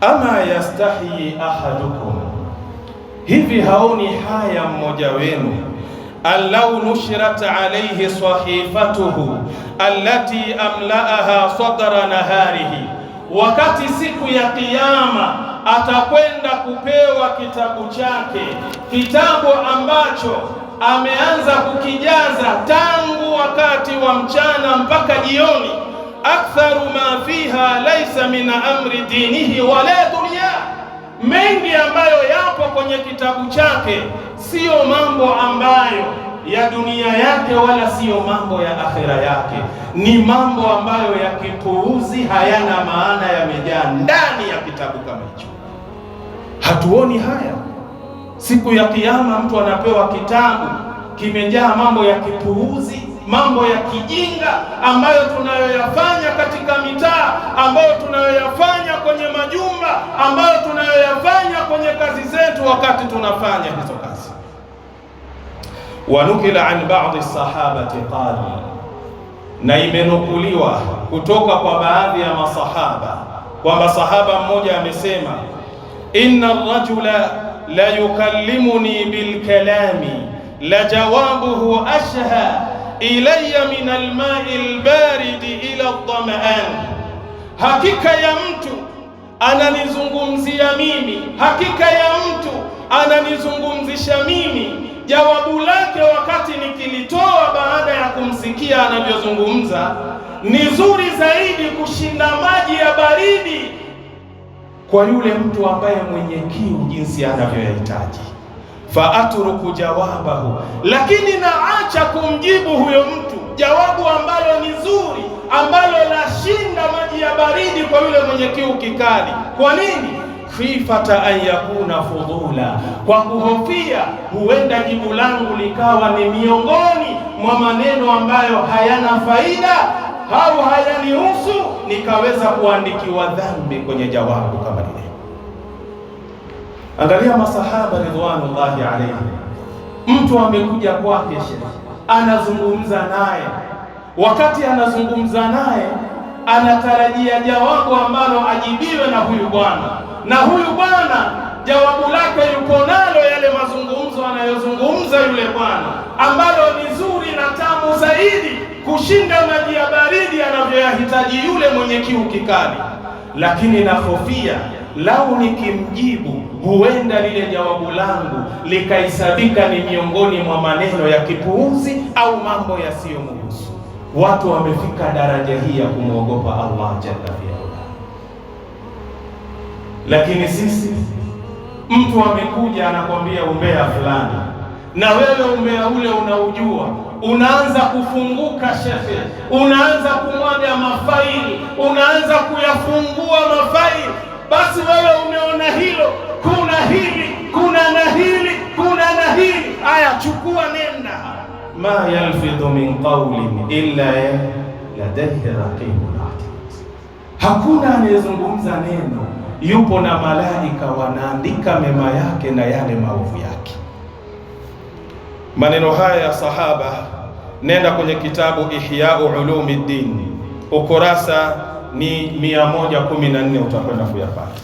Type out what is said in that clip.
ama yastahi ahadukum, hivi haoni haya mmoja wenu, allau nushrat alayhi sahifatuhu allati amlaaha sadra naharihi, wakati siku ya Kiyama atakwenda kupewa kitabu chake, kitabu ambacho ameanza kukijaza tangu wakati wa mchana mpaka jioni. Aktharu ma fiha laysa min amri dinihi wala dunya, mengi ambayo yapo kwenye kitabu chake siyo mambo ambayo ya dunia yake wala siyo mambo ya akhira yake, ni mambo ambayo ya kipuuzi, hayana maana, yamejaa ndani ya kitabu kama hicho. Hatuoni haya? Siku ya Kiyama mtu anapewa kitabu kimejaa mambo ya kipuuzi, mambo ya kijinga ambayo tunayoyafanya katika mitaa, ambayo tunayoyafanya kwenye majumba, ambayo tunayoyafanya kwenye kazi zetu wakati tunafanya hizo kazi. Wanukila an ba'dhi sahabati qala, na imenukuliwa kutoka kwa baadhi ya masahaba kwamba sahaba mmoja amesema, inna ar-rajula la yukallimuni bil kalami la jawabuhu ashha ilayya min al-ma'i al-barid ila ad-dama'an, hakika ya mtu ananizungumzia mimi, hakika ya mtu ananizungumzisha mimi, jawabu lake wakati nikilitoa baada ya kumsikia anavyozungumza ni zuri zaidi kushinda maji ya baridi kwa yule mtu ambaye mwenye kiu jinsi anavyohitaji. Fa atruku jawabahu, lakini naacha kumjibu huyo mtu jawabu ambalo ni zuri, ambalo lashinda maji ya baridi kwa yule mwenye kiu kikali. Kwa nini? Khifata an yakuna fudula, kwa kuhofia huenda jibu langu likawa ni miongoni mwa maneno ambayo hayana faida au hayanihusu, nikaweza kuandikiwa dhambi kwenye jawabu kama lile. Angalia masahaba ridwanullahi alayhi, mtu amekuja kwake shekhi, anazungumza naye, wakati anazungumza naye anatarajia jawabu ambalo ajibiwe na huyu bwana, na huyu bwana jawabu lake yuko nalo, yale mazungumzo anayozungumza yule bwana, ambalo ni zuri na tamu zaidi kushinda maji ya baridi anavyoyahitaji yule mwenye kiu kikali. Lakini nahofia lau nikimjibu huenda lile jawabu langu likaisabika ni miongoni mwa maneno ya kipuuzi au mambo yasiyomhusu. Watu wamefika daraja hii ya kumwogopa Allah jalla fi'ala. Lakini sisi, mtu amekuja anakwambia umbea fulani, na wewe umbea ule unaujua, unaanza kufunguka shekhe, unaanza kumwaga mafaili, unaanza kuyafungua mafaili. Basi wewe umeona hilo, kuna hili, kuna na hili, kuna na hili, aya chukua, nenda. Ma yalfidhu min qawlin illa ladayhi raqibun atid, hakuna anayezungumza neno, yupo na malaika wanaandika mema yake na yale maovu yake. Maneno haya ya sahaba, nenda kwenye kitabu Ihya'u Ulumiddin, ukurasa ni 114 utakwenda kuyapata.